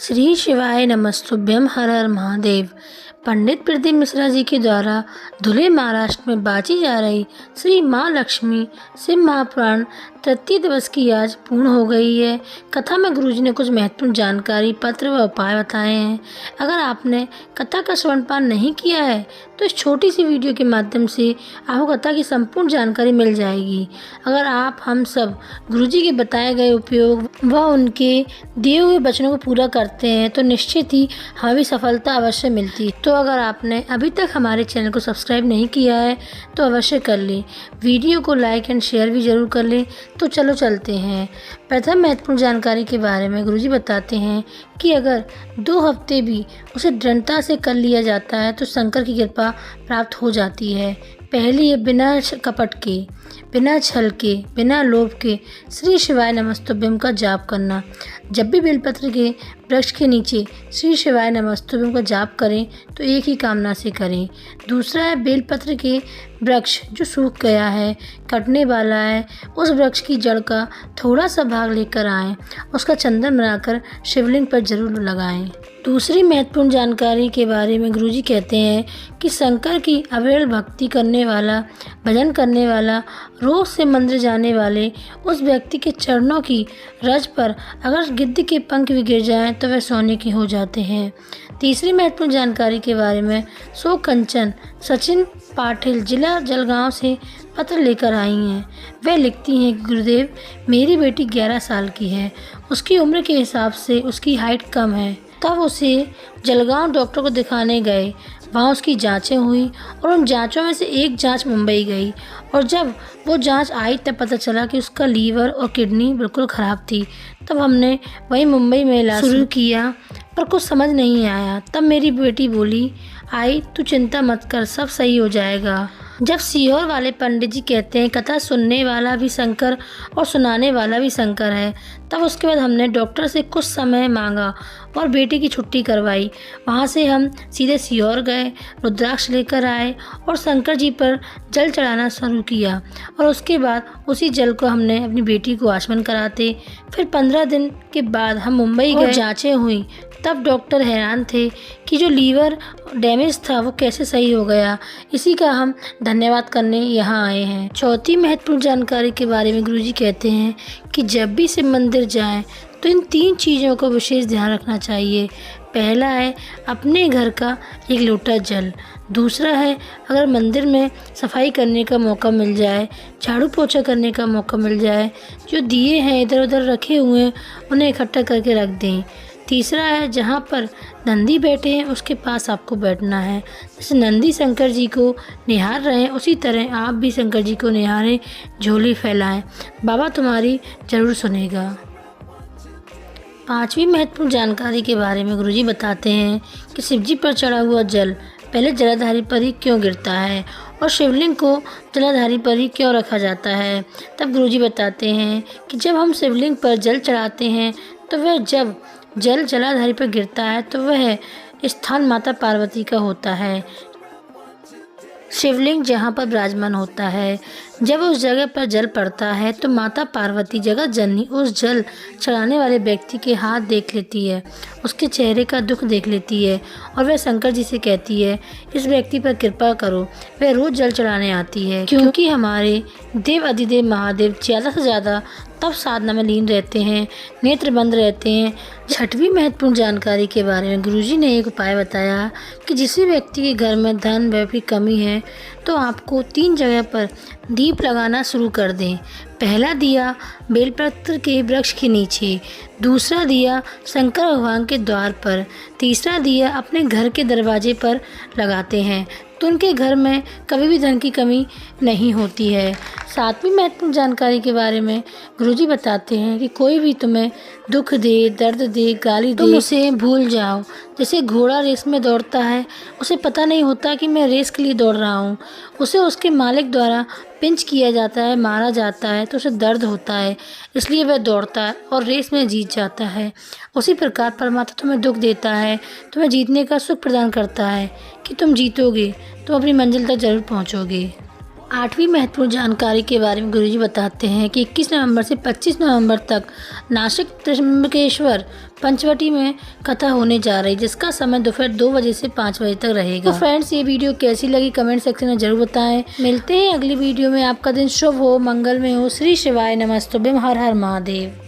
श्री शिवाय नमस्तुभ्यम हर हर महादेव। पंडित प्रदीप मिश्रा जी के द्वारा धुले महाराष्ट्र में बाजी जा रही श्री माँ लक्ष्मी शिव महापुराण तृतीय दिवस की आज पूर्ण हो गई है। कथा में गुरुजी ने कुछ महत्वपूर्ण जानकारी, पत्र व उपाय बताए हैं। अगर आपने कथा का श्रवणपान नहीं किया है तो इस छोटी सी वीडियो के माध्यम से आपको कथा की संपूर्ण जानकारी मिल जाएगी। अगर आप हम सब गुरुजी के बताए गए उपयोग व उनके दिए हुए वचनों को पूरा करते हैं तो निश्चित ही हमें भी सफलता अवश्य मिलती है। तो अगर आपने अभी तक हमारे चैनल को सब्सक्राइब नहीं किया है तो अवश्य कर लें। वीडियो को लाइक एंड शेयर भी ज़रूर कर लें। तो चलो चलते हैं। प्रथम महत्वपूर्ण जानकारी के बारे में गुरुजी बताते हैं कि अगर 2 हफ्ते भी उसे दृढ़ता से कर लिया जाता है तो शंकर की कृपा प्राप्त हो जाती है। पहली है बिना कपट के, बिना छल के, बिना लोभ के श्री शिवाय नमस्तुभ्यम का जाप करना। जब भी बेलपत्र के वृक्ष के नीचे श्री शिवाय नमस्तुभ्यम का जाप करें तो एक ही कामना से करें। दूसरा है बेलपत्र के वृक्ष जो सूख गया है, कटने वाला है, उस वृक्ष की जड़ का थोड़ा सा भाग लेकर आएं, उसका चंदन बनाकर शिवलिंग पर जरूर लगाएं। दूसरी महत्वपूर्ण जानकारी के बारे में गुरुजी कहते हैं कि शंकर की अविरल भक्ति करने वाला, भजन करने वाला, रोज से मंदिर जाने वाले उस व्यक्ति के चरणों की रज पर अगर गिद्ध के पंख भी गिर जाएं तो वह सोने के हो जाते हैं। तीसरी महत्वपूर्ण जानकारी के बारे में सो कंचन सचिन पाटिल जिला जलगांव से पत्र लेकर आई हैं। वह लिखती हैं कि गुरुदेव, मेरी बेटी 11 साल की है। उसकी उम्र के हिसाब से उसकी हाइट कम है। तब उसे जलगांव डॉक्टर को दिखाने गए। वहाँ उसकी जांचें हुई और उन जांचों में से एक जांच मुंबई गई और जब वो जांच आई तब पता चला कि उसका लीवर और किडनी बिल्कुल ख़राब थी। तब हमने वहीं मुंबई में इलाज शुरू किया पर कुछ समझ नहीं आया। तब मेरी बेटी बोली, आई तू चिंता मत कर, सब सही हो जाएगा। जब सीहोर वाले पंडित जी कहते हैं कथा सुनने वाला भी शंकर और सुनाने वाला भी शंकर है, तब उसके बाद हमने डॉक्टर से कुछ समय मांगा और बेटी की छुट्टी करवाई। वहाँ से हम सीधे सीहोर गए, रुद्राक्ष लेकर आए और शंकर जी पर जल चढ़ाना शुरू किया और उसके बाद उसी जल को हमने अपनी बेटी को आचमन कराते। फिर 15 दिन के बाद हम मुंबई गए, जाँचें हुई। तब डॉक्टर हैरान थे कि जो लीवर डैमेज था वो कैसे सही हो गया। इसी का हम धन्यवाद करने यहाँ आए हैं। चौथी महत्वपूर्ण जानकारी के बारे में गुरुजी कहते हैं कि जब भी शिव मंदिर जाएं तो इन 3 चीज़ों का विशेष ध्यान रखना चाहिए। पहला है अपने घर का 1 लोटा जल। दूसरा है अगर मंदिर में सफाई करने का मौका मिल जाए, झाड़ू पोछा करने का मौका मिल जाए, जो दिए हैं इधर उधर रखे हुए हैं उन्हें इकट्ठा करके रख दें। तीसरा है जहाँ पर नंदी बैठे हैं उसके पास आपको बैठना है। जैसे नंदी शंकर जी को निहार रहे हैं उसी तरह आप भी शंकर जी को निहारें, झोली फैलाएं, बाबा तुम्हारी जरूर सुनेगा। 5वीं महत्वपूर्ण जानकारी के बारे में गुरुजी बताते हैं कि शिवजी पर चढ़ा हुआ जल पहले जलाधारी पर ही क्यों गिरता है और शिवलिंग को जलाधारी पर ही क्यों रखा जाता है। तब गुरुजी बताते हैं कि जब हम शिवलिंग पर जल चढ़ाते हैं तो वह जब जल जलाधारी पर गिरता है तो वह स्थान माता पार्वती का होता है। शिवलिंग जहाँ पर विराजमान होता है, जब उस जगह पर जल पड़ता है तो माता पार्वती जगत जननी उस जल चढ़ाने वाले व्यक्ति के हाथ देख लेती है, उसके चेहरे का दुख देख लेती है और वह शंकर जी से कहती है इस व्यक्ति पर कृपा करो। वह रोज जल चढ़ाने आती है क्योंकि हमारे देव अधिदेव महादेव ज़्यादा से ज़्यादा तब साधना में लीन रहते हैं, नेत्र बंद रहते हैं। 6वीं महत्वपूर्ण जानकारी के बारे में गुरुजी ने एक उपाय बताया कि जिस व्यक्ति के घर में धन व्यय की कमी है तो आपको 3 जगह पर दीप लगाना शुरू कर दें। पहला दिया बेलपत्र के वृक्ष के नीचे, दूसरा दिया शंकर भगवान के द्वार पर, तीसरा दिया अपने घर के दरवाजे पर लगाते हैं तो उनके घर में कभी भी धन की कमी नहीं होती है। 7वीं महत्वपूर्ण जानकारी के बारे में गुरुजी बताते हैं कि कोई भी तुम्हें दुख दे, दर्द दे, गाली दे, तुम उसे भूल जाओ। जैसे घोड़ा रेस में दौड़ता है, उसे पता नहीं होता कि मैं रेस के लिए दौड़ रहा हूँ, उसे उसके मालिक द्वारा पिंच किया जाता है, मारा जाता है तो उसे दर्द होता है, इसलिए वह दौड़ता है और रेस में जीत जाता है। उसी प्रकार परमात्मा तुम्हें दुख देता है, तुम्हें जीतने का सुख प्रदान करता है कि तुम जीतोगे, तुम अपनी मंजिल तक जरूर पहुँचोगे। 8वीं महत्वपूर्ण जानकारी के बारे में गुरुजी बताते हैं कि 21 नवंबर से 25 नवंबर तक नासिक त्र्यंबकेश्वर पंचवटी में कथा होने जा रही, जिसका समय दोपहर 2 बजे से 5 बजे तक रहेगा। तो फ्रेंड्स, ये वीडियो कैसी लगी कमेंट सेक्शन में जरूर बताएं। मिलते हैं अगली वीडियो में। आपका दिन शुभ हो, मंगल में हो। श्री शिवाय नमस्तुभ्यम। हर हर महादेव।